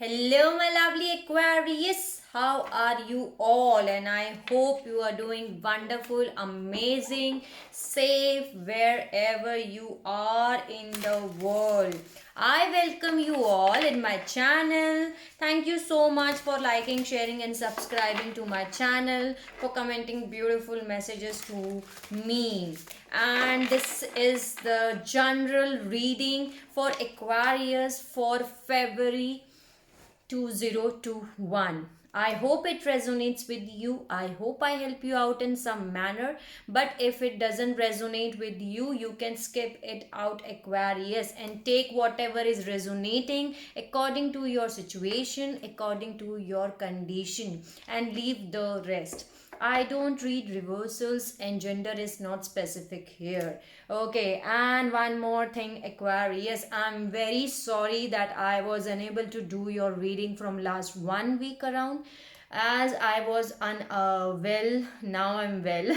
Hello, my lovely Aquarius. How are you all? And I hope you are doing wonderful, amazing, safe wherever you are in the world. I welcome you all in my channel. Thank you so much for liking, sharing, and subscribing to my channel, for commenting beautiful messages to me. And this is the general reading for Aquarius for February 2021. I hope it resonates with you. I hope I help you out in some manner. But if it doesn't resonate with you, you can skip it out, Aquarius, and take whatever is resonating according to your situation, according to your condition, and leave the rest. I don't read reversals and gender is not specific here. Okay, and one more thing, Aquarius. I'm very sorry that I was unable to do your reading from last 1 week around, as I was unwell. Now I'm well.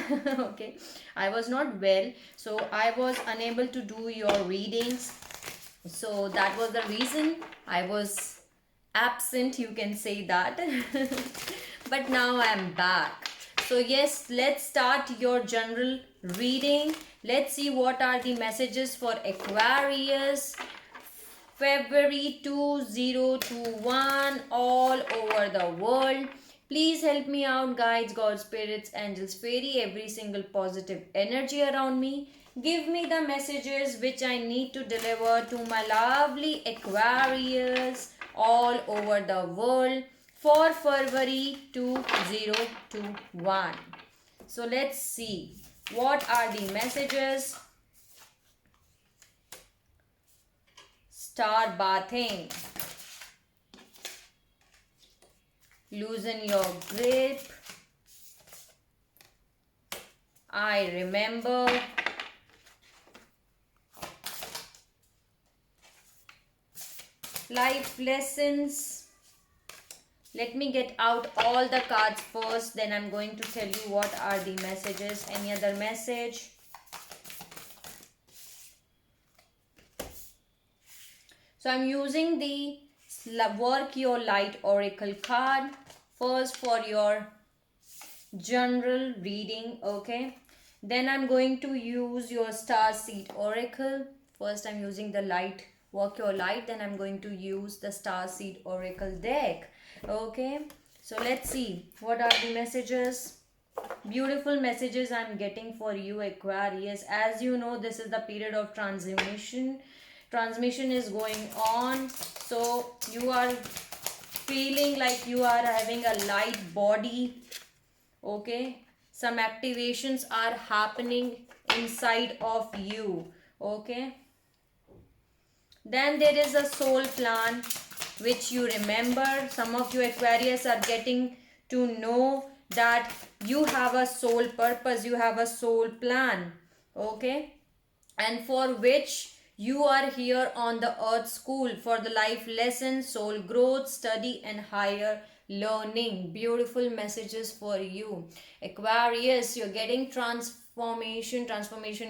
Okay, I was not well, so I was unable to do your readings. So that was the reason I was absent, you can say that. But now I am back. So yes, let's start your general reading. Let's see what are the messages for Aquarius February 2021 all over the world. Please help me out, guides, God, spirits, angels, fairy, every single positive energy around me. Give me the messages which I need to deliver to my lovely Aquarius all over the world for February 2021. So let's see what are the messages. Start bathing. Loosen your grip. I remember. Life lessons. Let me get out all the cards first, then I'm going to tell you what are the messages. Any other message? So I'm using the Work Your Light Oracle card first for your general reading, okay? Then I'm going to use your Star Seed Oracle. First I'm using the Work Your Light, then I'm going to use the Star Seed Oracle deck, okay? So let's see what are the messages. Beautiful messages I'm getting for you, Aquarius. As you know, this is the period of transmission is going on, so you are feeling like you are having a light body, okay? Some activations are happening inside of you, okay? Then there is a soul plan which you remember. Some of you Aquarius are getting to know that you have a soul purpose, you have a soul plan, okay? And for which you are here on the earth school for the life lesson, soul growth, study and higher learning. Beautiful messages for you, Aquarius. You're getting transformation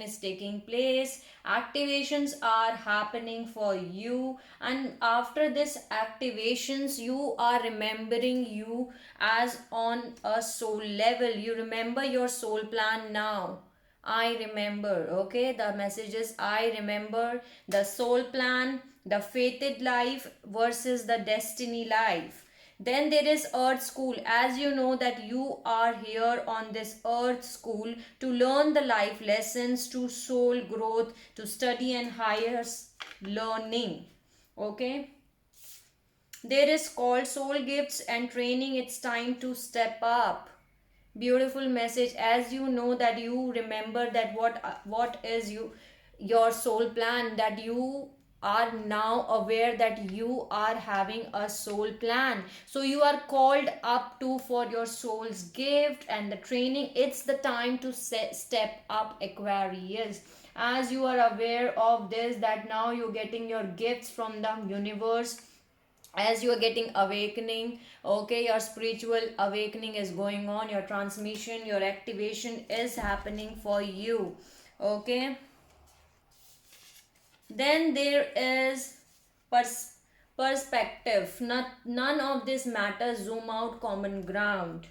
is taking place, activations are happening for you, and after this activations you are remembering you as on a soul level. You remember your soul plan now. I remember, okay? The messages I remember, the soul plan, the fated life versus the destiny life. Then there is earth school. As you know that you are here on this earth school to learn the life lessons, to soul growth, to study and higher learning, okay? There is called soul gifts and training. It's time to step up. Beautiful message. As you know that you remember that what is your soul plan, that you are now aware that you are having a soul plan, so you are called up to for your soul's gift and the training. It's the time to step up, Aquarius. As you are aware of this, that now you're getting your gifts from the universe, as you are getting awakening, okay? Your spiritual awakening is going on, your transmission, your activation is happening for you, okay? Then there is perspective. None of this matters. Zoom out, common ground.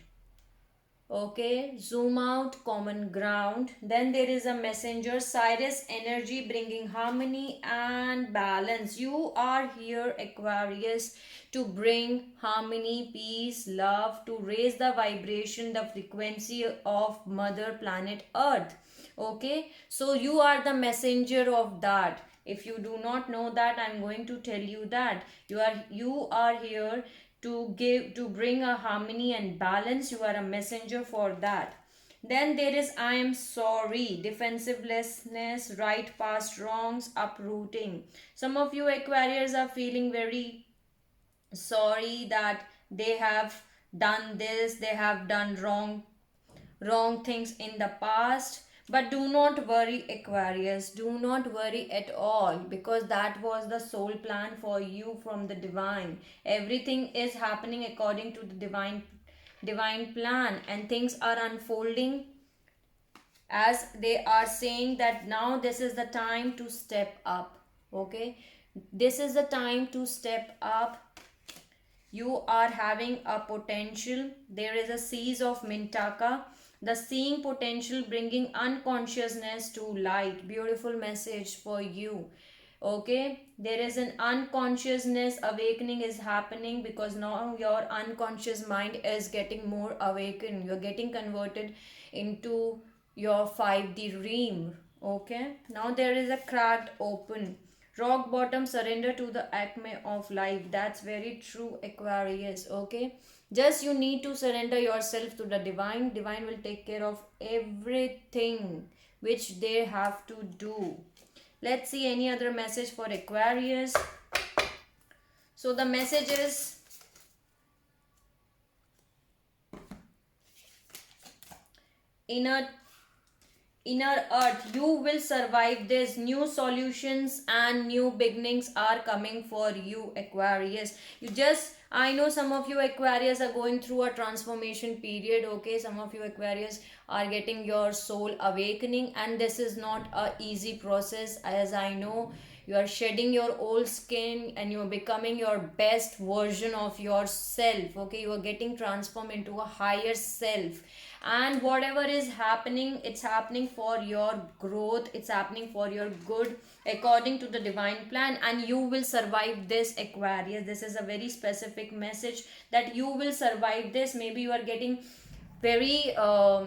Okay, zoom out, common ground. Then there is a messenger, Sirius energy, bringing harmony and balance. You are here, Aquarius, to bring harmony, peace, love, to raise the vibration, the frequency of Mother Planet Earth. Okay, so you are the messenger of that. If you do not know that, I'm going to tell you that you are here to bring a harmony and balance. You are a messenger for that. Then there is I am sorry, defensiveness, right past wrongs, uprooting. Some of you Aquarius are feeling very sorry that they have done this, they have done wrong things in the past. But do not worry, Aquarius. Do not worry at all, because that was the soul plan for you from the divine. Everything is happening according to the divine plan, and things are unfolding as they are saying that now this is the time to step up. Okay, this is the time to step up. You are having a potential. There is a seas of Mintaka, the seeing potential, bringing unconsciousness to light. Beautiful message for you. Okay, there is an unconsciousness awakening is happening, because now your unconscious mind is getting more awakened. You're getting converted into your 5D realm. Okay, now there is a cracked open, rock bottom, surrender to the acme of life. That's very true, Aquarius. Okay, just you need to surrender yourself to the divine. Divine will take care of everything which they have to do. Let's see any other message for Aquarius. So the message is inner earth, you will survive this. New solutions and new beginnings are coming for you, Aquarius. I know some of you Aquarius are going through a transformation period. Okay, some of you Aquarius are getting your soul awakening, and this is not a easy process. As I know, you are shedding your old skin and you are becoming your best version of yourself. Okay, you are getting transformed into a higher self, and whatever is happening, it's happening for your growth, it's happening for your good, according to the divine plan, and you will survive this, Aquarius. This is a very specific message that you will survive this. Maybe you are getting very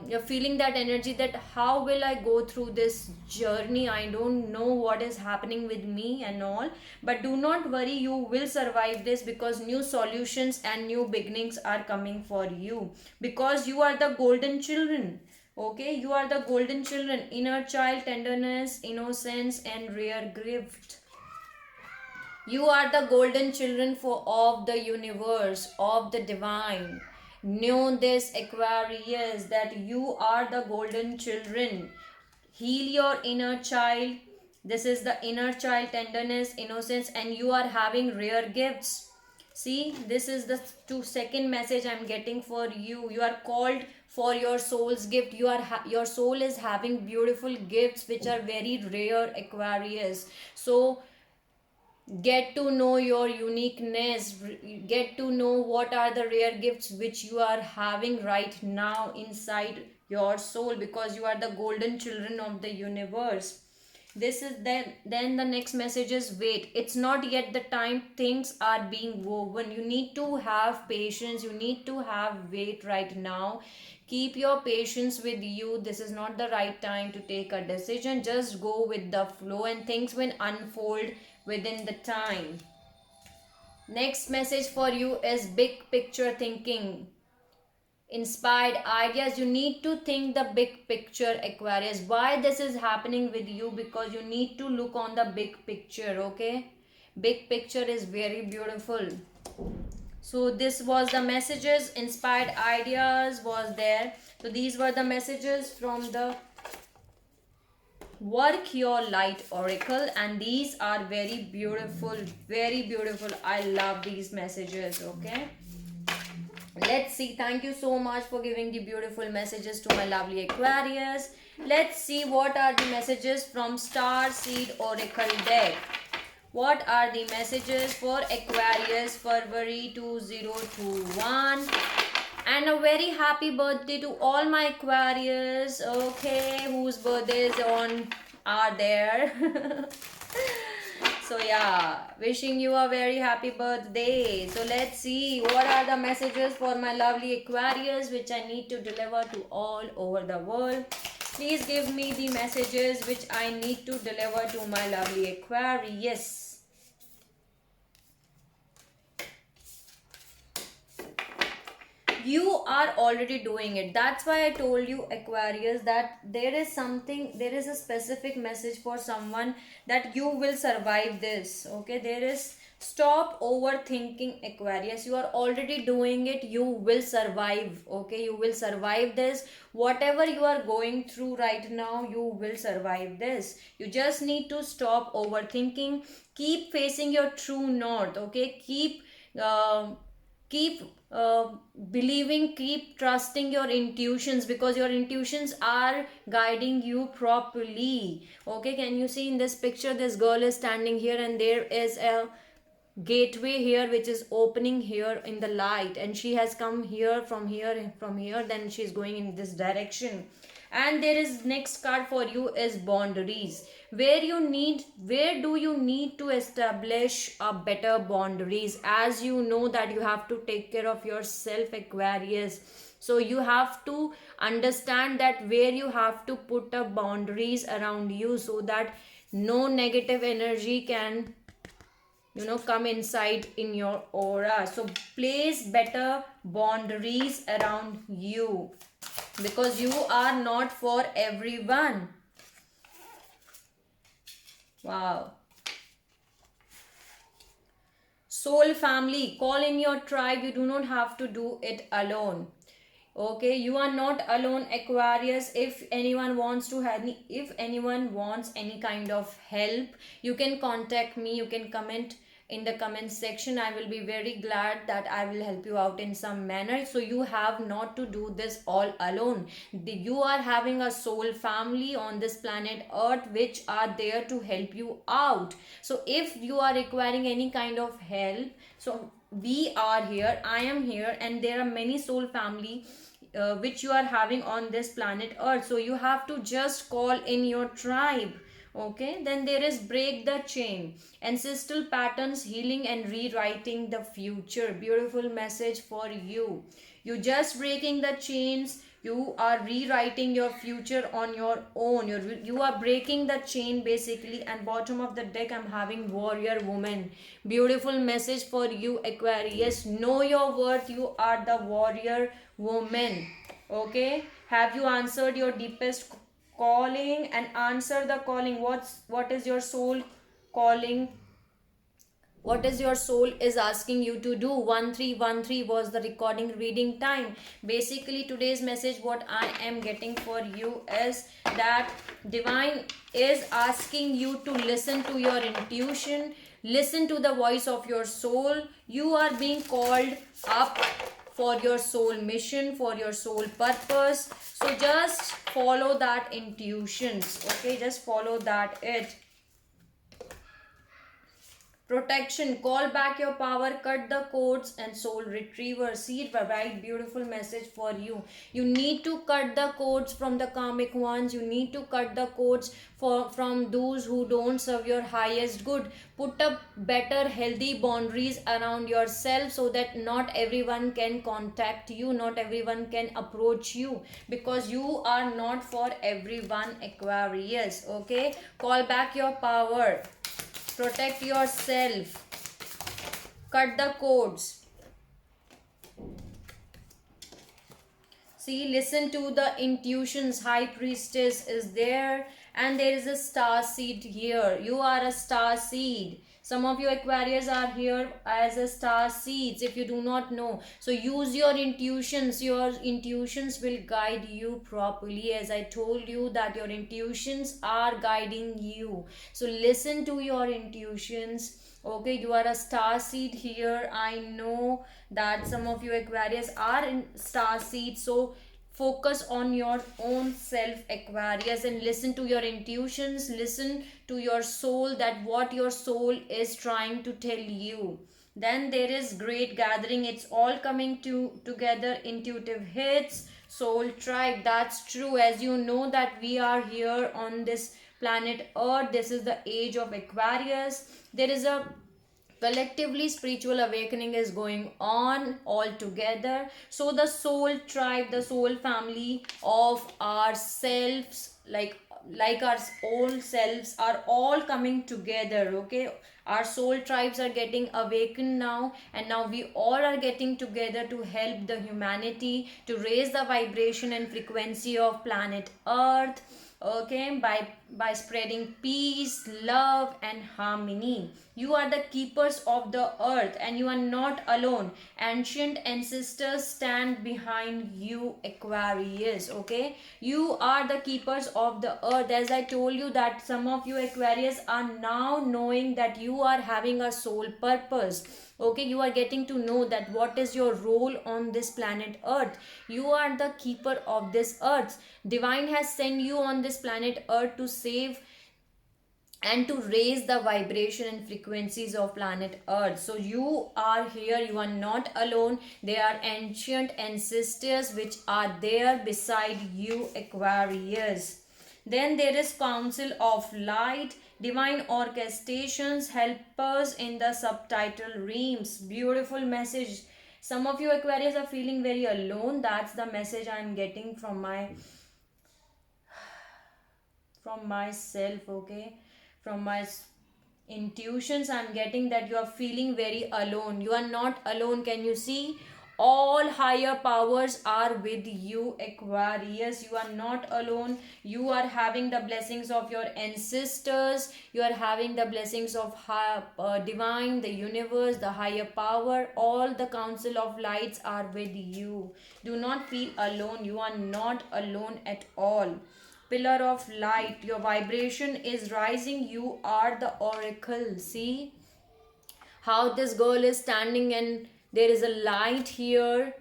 you're feeling that energy that how will I go through this journey, I don't know what is happening with me and all. But do not worry, you will survive this, because new solutions and new beginnings are coming for you, because you are the golden children. Okay, you are the golden children, inner child, tenderness, innocence and rare gift. You are the golden children of the universe, of the divine. Know this, Aquarius, that you are the golden children. Heal your inner child. This is the inner child, tenderness, innocence, and you are having rare gifts. See, this is the second message I'm getting for you. You are called for your soul's gift. Your soul is having beautiful gifts which are very rare, Aquarius. So get to know your uniqueness, get to know what are the rare gifts which you are having right now inside your soul, because you are the golden children of the universe. This is then the next message is wait, it's not yet the time, things are being woven. You need to have patience, you need to have wait right now. Keep your patience with you. This is not the right time to take a decision. Just go with the flow and things will unfold within the time. Next message for you is big picture thinking. Inspired ideas. You need to think the big picture, Aquarius. Why this is happening with you? Because you need to look on the big picture. Okay, big picture is very beautiful. So this was the messages. Inspired ideas was there. So these were the messages from the Work Your Light Oracle, and these are very beautiful, very beautiful. I love these messages. Okay, let's see. Thank you so much for giving the beautiful messages to my lovely Aquarius. Let's see what are the messages from Star Seed Oracle deck. What are the messages for Aquarius February 2021? And a very happy birthday to all my Aquarius, okay, whose birthdays are there. So yeah, wishing you a very happy birthday. So let's see what are the messages for my lovely Aquarius which I need to deliver to all over the world. Please give me the messages which I need to deliver to my lovely Aquarius. You are already doing it. That's why I told you, Aquarius, that there is a specific message for someone, that you will survive this. Okay, there is, stop overthinking, Aquarius. You are already doing it. You will survive. Okay, you will survive this. Whatever you are going through right now, you will survive this. You just need to stop overthinking. Keep facing your true north. Okay, keep believing, keep trusting your intuitions, because your intuitions are guiding you properly. Okay, can you see in this picture, this girl is standing here and there is a gateway here which is opening here in the light, and she has come here from here, then she's going in this direction. And there is next card for you is boundaries, where do you need to establish a better boundaries, as you know that you have to take care of yourself, Aquarius. So you have to understand that where you have to put up boundaries around you, so that no negative energy can come inside in your aura. So place better boundaries around you, because you are not for everyone. Wow. Soul family, call in your tribe. You do not have to do it alone. Okay, you are not alone, Aquarius. If anyone wants any kind of help, you can contact me. You can comment in the comment section. I will be very glad that I will help you out in some manner. So you have not to do this all alone. You are having a soul family on this planet Earth which are there to help you out. So if you are requiring any kind of help, so we are here, I am here, and there are many soul family which you are having on this planet Earth. So you have to just call in your tribe. Okay, then there is break the chain, ancestral patterns, healing and rewriting the future. Beautiful message for you. You just breaking the chains, you are rewriting your future on your own. You are breaking the chain basically. And bottom of the deck I'm having warrior woman. Beautiful message for you, Aquarius. Know your worth. You are the warrior woman. Okay, have you answered your deepest calling? And answer the calling. What is your soul calling? What is your soul is asking you to do? 1313 was the recording reading time. Basically today's message what I am getting for you is that divine is asking you to listen to your intuition, listen to the voice of your soul. You are being called up for your soul mission, for your soul purpose. So just follow that intuitions. Okay, just follow that it. Protection, call back your power, cut the cords, and soul retriever. See, right, beautiful message for you. You need to cut the cords from the karmic ones. You need to cut the cords from those who don't serve your highest good. Put up better healthy boundaries around yourself, so that not everyone can contact you, not everyone can approach you, because you are not for everyone, Aquarius. Okay, call back your power, protect yourself, cut the cords. See, listen to the intuitions. High priestess is there, and there is a star seed here. You are a star seed. Some of you Aquarius are here as a star seeds, if you do not know. So use your intuitions. Your intuitions will guide you properly. As I told you that your intuitions are guiding you. So listen to your intuitions. Okay, you are a star seed here. I know that some of you Aquarius are in star seed. So focus on your own self, Aquarius, and listen to your intuitions, listen to your soul, that what your soul is trying to tell you. Then there is great gathering, it's all coming together, intuitive hits, soul tribe. That's true. As you know that we are here on this planet earth, this is the age of Aquarius. There is a collectively spiritual awakening is going on all together. So the soul tribe, the soul family of ourselves, like our own selves, are all coming together. Okay, our soul tribes are getting awakened now, and now we all are getting together to help the humanity to raise the vibration and frequency of planet earth. Okay, by spreading peace, love, and harmony. You are the keepers of the earth, and you are not alone. Ancient ancestors stand behind you, Aquarius. Okay, you are the keepers of the earth. As I told you that some of you Aquarius are now knowing that you are having a soul purpose. Okay, you are getting to know that what is your role on this planet earth. You are the keeper of this earth. Divine has sent you on this planet earth to save and to raise the vibration and frequencies of planet earth. So you are here, you are not alone. There are ancient ancestors which are there beside you, Aquarius. Then there is council of light, divine orchestrations, helpers in the subtitle realms. Beautiful message. Some of you Aquarius are feeling very alone. That's the message I am getting from myself. Okay, from my intuitions I'm getting that you are feeling very alone. You are not alone. Can you see? All higher powers are with you, Aquarius. You are not alone. You are having the blessings of your ancestors. You are having the blessings of divine, the universe, the higher power. All the council of lights are with you. Do not feel alone. You are not alone at all. Pillar of light, your vibration is rising. You are the oracle. See how this girl is standing, and there is a light here.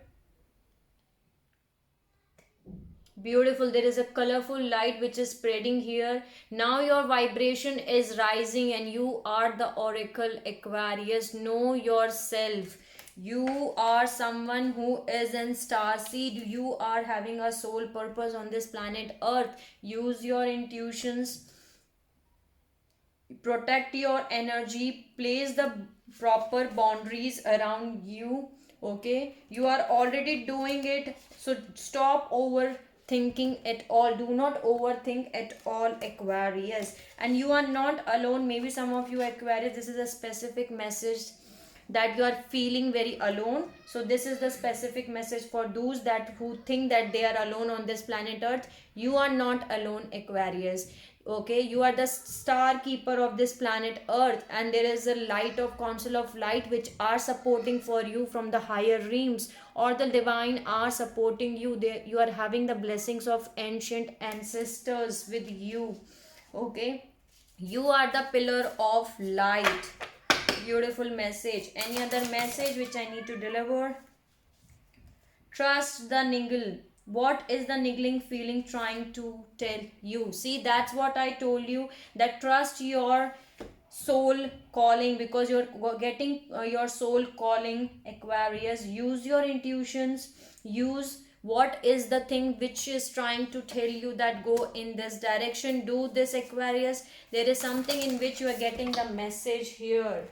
Beautiful. There is a colorful light which is spreading here. Now your vibration is rising, and you are the oracle, Aquarius. Know yourself. You are someone who is in star seed. You are having a soul purpose on this planet earth. Use your intuitions, protect your energy, place the proper boundaries around you. Okay, you are already doing it, so stop overthinking at all. Do not overthink at all, Aquarius. And you are not alone. Maybe some of you Aquarius, this is a specific message that you are feeling very alone. So this is the specific message for those that who think that they are alone on this planet earth. You are not alone, Aquarius. Okay, you are the star keeper of this planet earth, and there is a light of council of light which are supporting for you from the higher realms, or the divine are supporting you. You are having the blessings of ancient ancestors with you. Okay, you are the pillar of light. Beautiful message. Any other message which I need to deliver? Trust the niggle. What is the niggling feeling trying to tell you? See, that's what I told you, that trust your soul calling, because you're getting your soul calling, Aquarius. Use your intuitions. Use what is the thing which is trying to tell you that go in this direction. Do this, Aquarius. There is something in which you are getting the message here.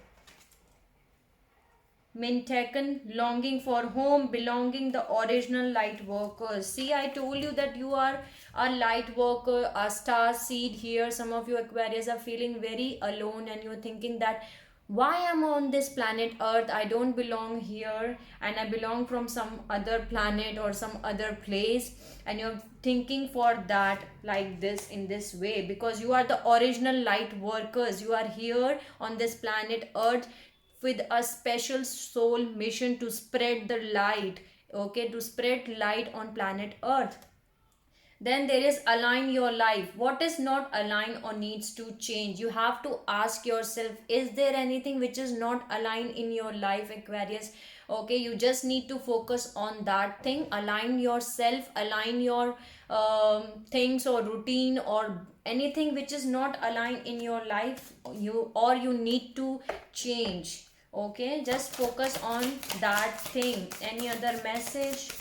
Mintaken, longing for home, belonging, the original light workers. See, I told you that you are a light worker, a star seed here. Some of you Aquarius are feeling very alone, and you're thinking that why am I on this planet earth? I don't belong here, and I belong from some other planet or some other place. And you're thinking for that like this, in this way, because you are the original light workers. You are here on this planet earth with a special soul mission to spread the light. Okay, to spread light on planet earth. Then there is align your life. What is not aligned or needs to change? You have to ask yourself, is there anything which is not aligned in your life, Aquarius? Okay, you just need to focus on that thing. Align yourself, align your things or routine or anything which is not aligned in your life, you need to change. Okay, just focus on that thing. Any other message?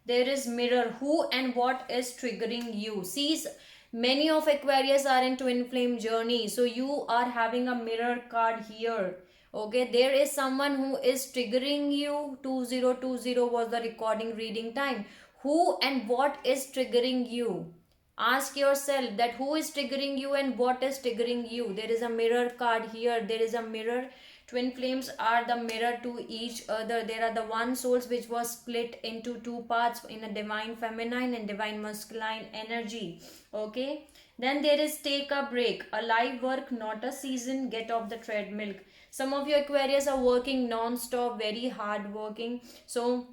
There is mirror. Who and what is triggering you? See, many of Aquarius are in twin flame journey, so you are having a mirror card here. Okay, there is someone who is triggering you. 2020 was the recording reading time. Who and what is triggering you? Ask yourself that who is triggering you and what is triggering you. There is a mirror card here. There is a mirror. Twin flames are the mirror to each other. There are the one souls which was split into two parts in a divine feminine and divine masculine energy. Okay. Then there is take a break. A live work, not a season. Get off the treadmill. Some of you Aquarius are working non-stop, very hard working. So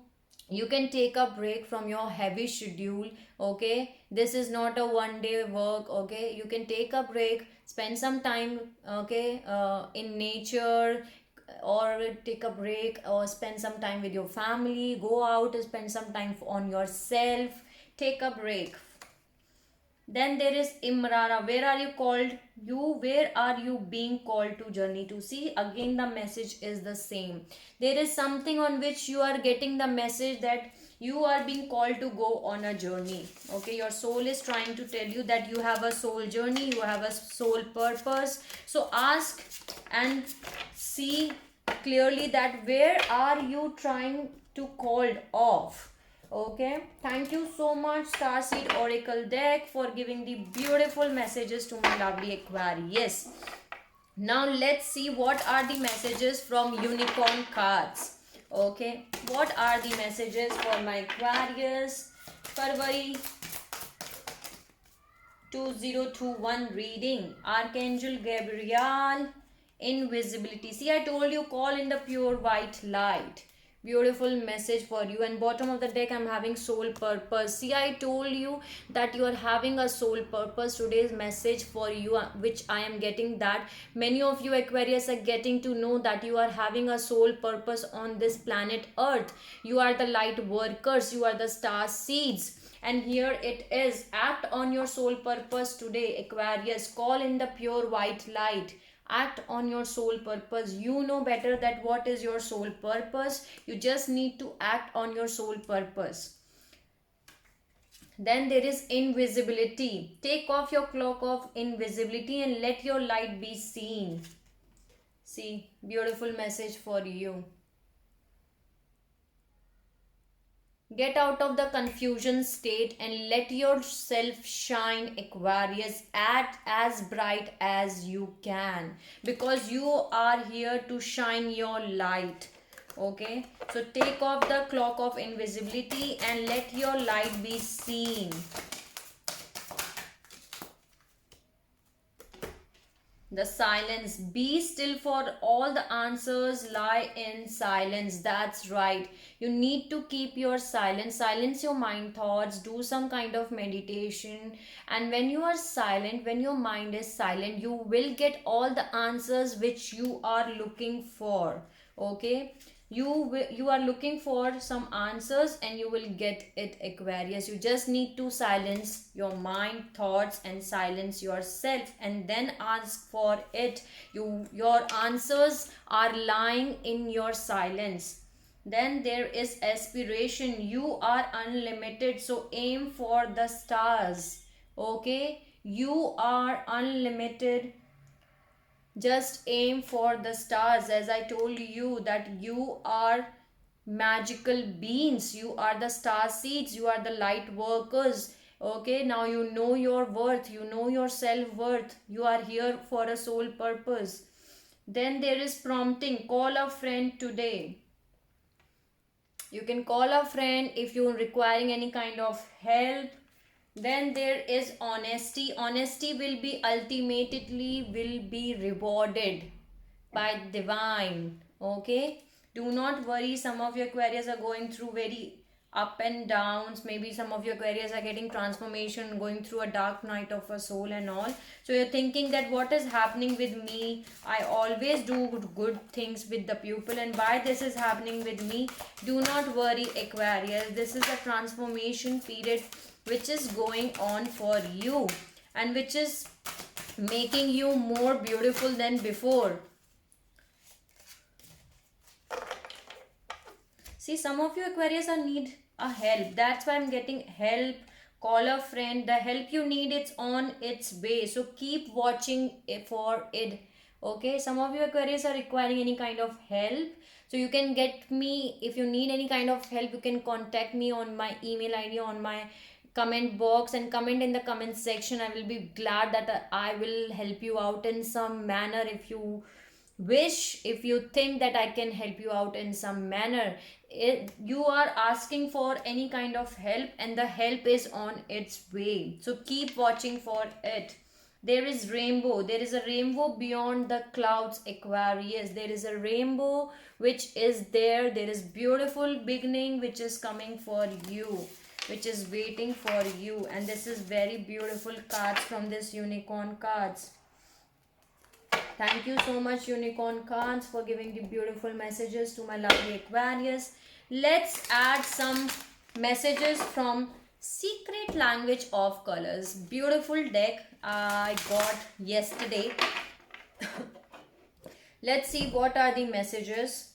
you can take a break from your heavy schedule. Okay, this is not a one day work. Okay, you can take a break, spend some time, okay, in nature, or take a break or spend some time with your family. Go out, spend some time on yourself, take a break. Then there is Imrara. Where are you called? Where are you being called to journey to? See, again the message is the same. There is something on which you are getting the message that you are being called to go on a journey. Okay, your soul is trying to tell you that you have a soul journey, you have a soul purpose. So ask and see clearly that where are you trying to called off. Okay, thank you so much Starseed Oracle deck for giving the beautiful messages to my lovely Aquarius. Now let's see what are the messages from Unicorn cards. Okay, what are the messages for my Aquarius February 2021 reading? Archangel Gabriel, invisibility. See, I told you, call in the pure white light. Beautiful message for you. And bottom of the deck I'm having soul purpose. See, I told you that you are having a soul purpose. Today's message for you, which I am getting, that many of you Aquarius are getting to know that you are having a soul purpose on this planet Earth. You are the light workers, you are the star seeds. And here it is, act on your soul purpose today Aquarius. Call in the pure white light, act on your soul purpose. You know better that what is your soul purpose. You just need to act on your soul purpose. Then there is invisibility. Take off your cloak of invisibility and let your light be seen. See, beautiful message for you. Get out of the confusion state and let yourself shine Aquarius. Act as bright as you can because you are here to shine your light. Okay, so take off the cloak of invisibility and let your light be seen. The silence. Be still, for all the answers lie in silence. That's right. You need to keep your silence. Silence your mind thoughts. Do some kind of meditation. And when you are silent, when your mind is silent, you will get all the answers which you are looking for. Okay, you are looking for some answers and you will get it Aquarius. You just need to silence your mind thoughts and silence yourself and then ask for it. Your answers are lying in your silence. Then there is aspiration. You are unlimited, so aim for the stars. Okay, you are unlimited. Just aim for the stars. As I told you that you are magical beings. You are the star seeds. You are the light workers. Okay, now you know your worth. You know your self-worth. You are here for a soul purpose. Then there is prompting. Call a friend today. You can call a friend if you're requiring any kind of help. Then there is honesty. Honesty will be ultimately will be rewarded by divine. Okay, Do not worry, some of your Aquarius are going through very up and downs. Maybe some of your Aquarius are getting transformation, going through a dark night of a soul and all. So you're thinking that what is happening with me? I always do good things with the pupil, and why this is happening with me? Do not worry, Aquarius. This is a transformation period which is going on for you, and which is making you more beautiful than before. See, some of you Aquarius are need a help. That's why I'm getting help. Call a friend. The help you need, it's on its way. So keep watching for it. Okay, some of you Aquarius are requiring any kind of help. So you can get me, if you need any kind of help, you can contact me on my email ID, on my comment box, and comment in the comment section. I will be glad that I will help you out in some manner. If you wish, if you think that I can help you out in some manner, you are asking for any kind of help, and the help is on its way. So keep watching for it. There is rainbow. There is a rainbow beyond the clouds, Aquarius. There is a rainbow which is there. There is beautiful beginning which is coming for you, which is waiting for you. And this is very beautiful cards from this unicorn cards. Thank you so much, unicorn cards, for giving the beautiful messages to my lovely Aquarius. Let's add some messages from Secret Language of Colors. Beautiful deck I got yesterday. Let's see what are the messages.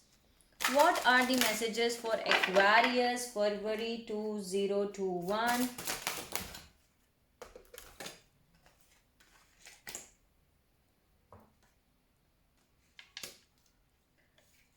What are the messages for Aquarius, February 2021?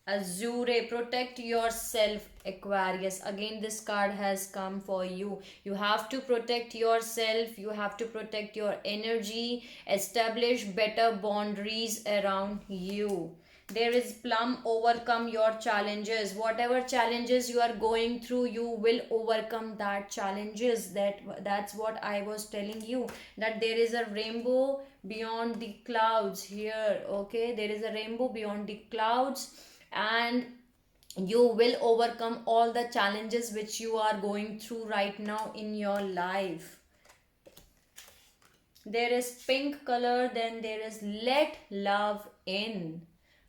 Azure, protect yourself, Aquarius. Again, this card has come for you. You have to protect yourself. You have to protect your energy. Establish better boundaries around you. There is plum, overcome your challenges. Whatever challenges you are going through, you will overcome that challenges. That's what I was telling you, that there is a rainbow beyond the clouds here. Okay, there is a rainbow beyond the clouds, and you will overcome all the challenges which you are going through right now in your life. There is pink color, then there is let love in.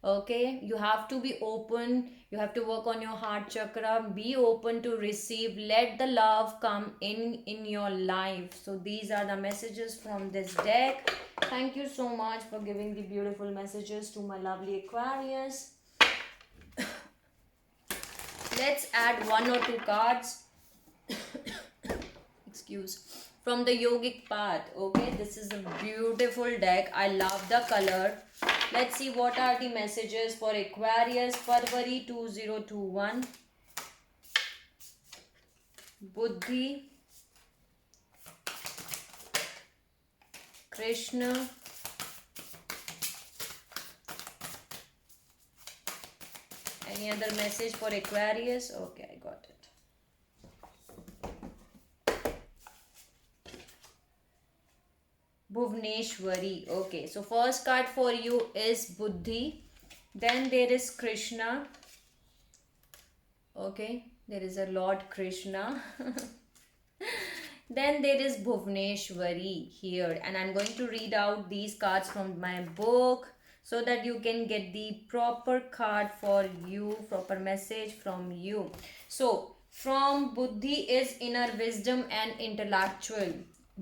Okay, you have to be open. You have to work on your heart chakra. Be open to receive. Let the love come in your life. So these are the messages from this deck. Thank you so much for giving the beautiful messages to my lovely Aquarius. Let's add one or two cards. Excuse. From the yogic path. Okay, this is a beautiful deck. I love the color. Let's see what are the messages for Aquarius, February 2021. Buddhi, Krishna, any other message for Aquarius? Okay, I got it. Bhuvneshwari. Okay, so first card for you is Buddhi. Then there is Krishna. Okay, there is a Lord Krishna. Then there is Bhuvneshwari here. And I'm going to read out these cards from my book, so that you can get the proper card for you, proper message from you. So, from Buddhi is inner wisdom and intellectual.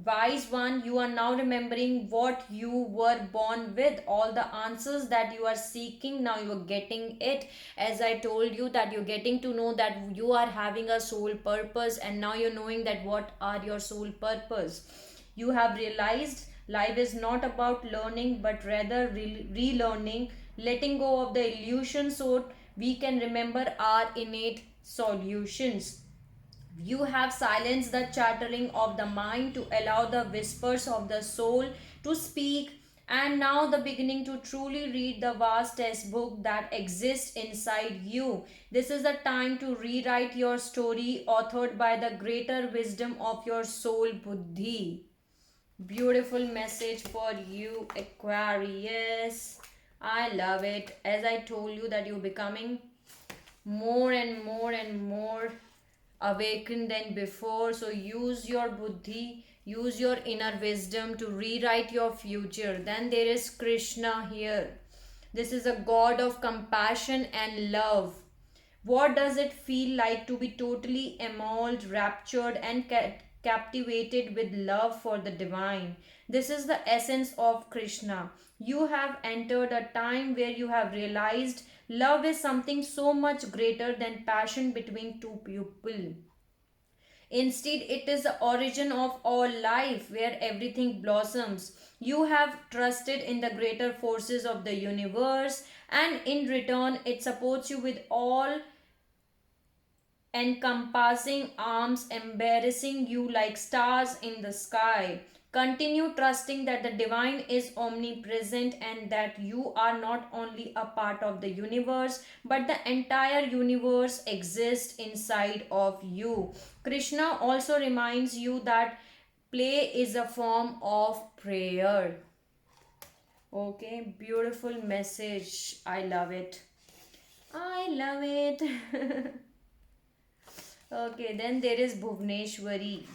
Wise one, you are now remembering what you were born with. All the answers that you are seeking, now you are getting it. As I told you, that you're getting to know that you are having a soul purpose, and now you're knowing that what are your soul purpose. You have realized life is not about learning, but rather relearning, letting go of the illusion so we can remember our innate solutions. You have silenced the chattering of the mind to allow the whispers of the soul to speak, and now the beginning to truly read the vast textbook that exists inside you. This is the time to rewrite your story, authored by the greater wisdom of your soul, Buddhi. Beautiful message for you, Aquarius. I love it. As I told you that you're becoming more and more and more awakened than before. So use your buddhi, use your inner wisdom to rewrite your future. Then there is Krishna here. This is a god of compassion and love. What does it feel like to be totally emerald, raptured, and captivated with love for the divine? This is the essence of Krishna. You have entered a time where you have realized love is something so much greater than passion between two people. Instead, it is the origin of all life where everything blossoms. You have trusted in the greater forces of the universe, and in return, it supports you with all encompassing arms, embarrassing you like stars in the sky. Continue trusting that the divine is omnipresent and that you are not only a part of the universe but the entire universe exists inside of you. Krishna also reminds you that play is a form of prayer. Okay, beautiful message. I love it. I love it. Okay, then there is Bhuvneshwari.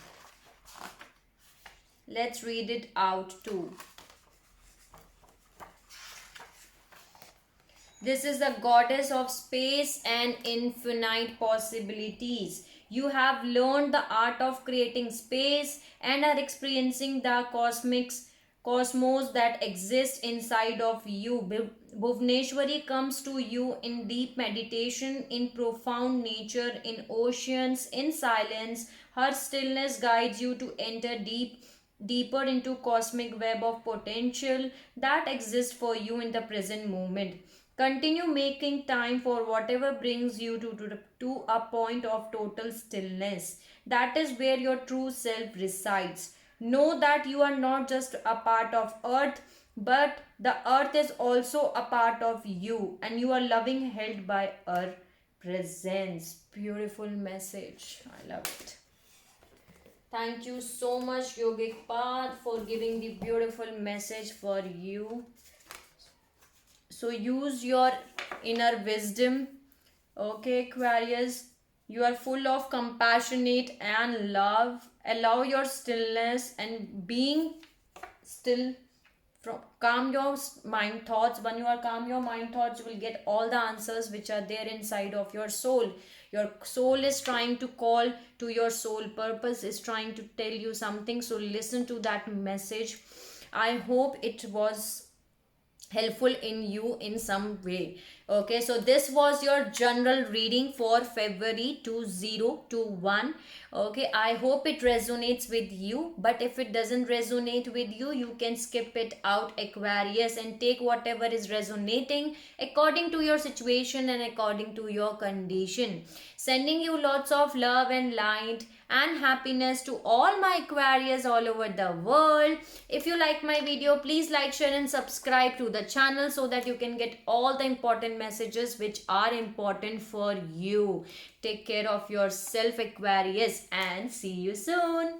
Let's read it out too. This is the goddess of space and infinite possibilities. You have learned the art of creating space and are experiencing the cosmos that exists inside of you. Bhuvneshwari comes to you in deep meditation, in profound nature, in oceans, in silence. Her stillness guides you to enter deeper into cosmic web of potential that exists for you in the present moment. Continue making time for whatever brings you to a point of total stillness. That is where your true self resides. Know that you are not just a part of earth, but the earth is also a part of you, and you are loving held by her presence. Beautiful message. I love it. Thank you so much, Yogic Path, for giving the beautiful message for you. So use your inner wisdom. Okay, Aquarius. You are full of compassionate and love. Allow your stillness and being still. Calm your mind thoughts. When you are calm your mind thoughts, you will get all the answers which are there inside of your soul. Your soul is trying to call to your soul purpose, is trying to tell you something. So listen to that message. I hope it was helpful in you in some way. Okay, so this was your general reading for February 2021. Okay, I hope it resonates with you, but if it doesn't resonate with you, you can skip it out, Aquarius, and take whatever is resonating according to your situation and according to your condition. Sending you lots of love and light and happiness to all my Aquarius all over the world. If you like my video, please like, share and subscribe to the channel so that you can get all the important messages which are important for you. Take care of yourself, Aquarius, and see you soon.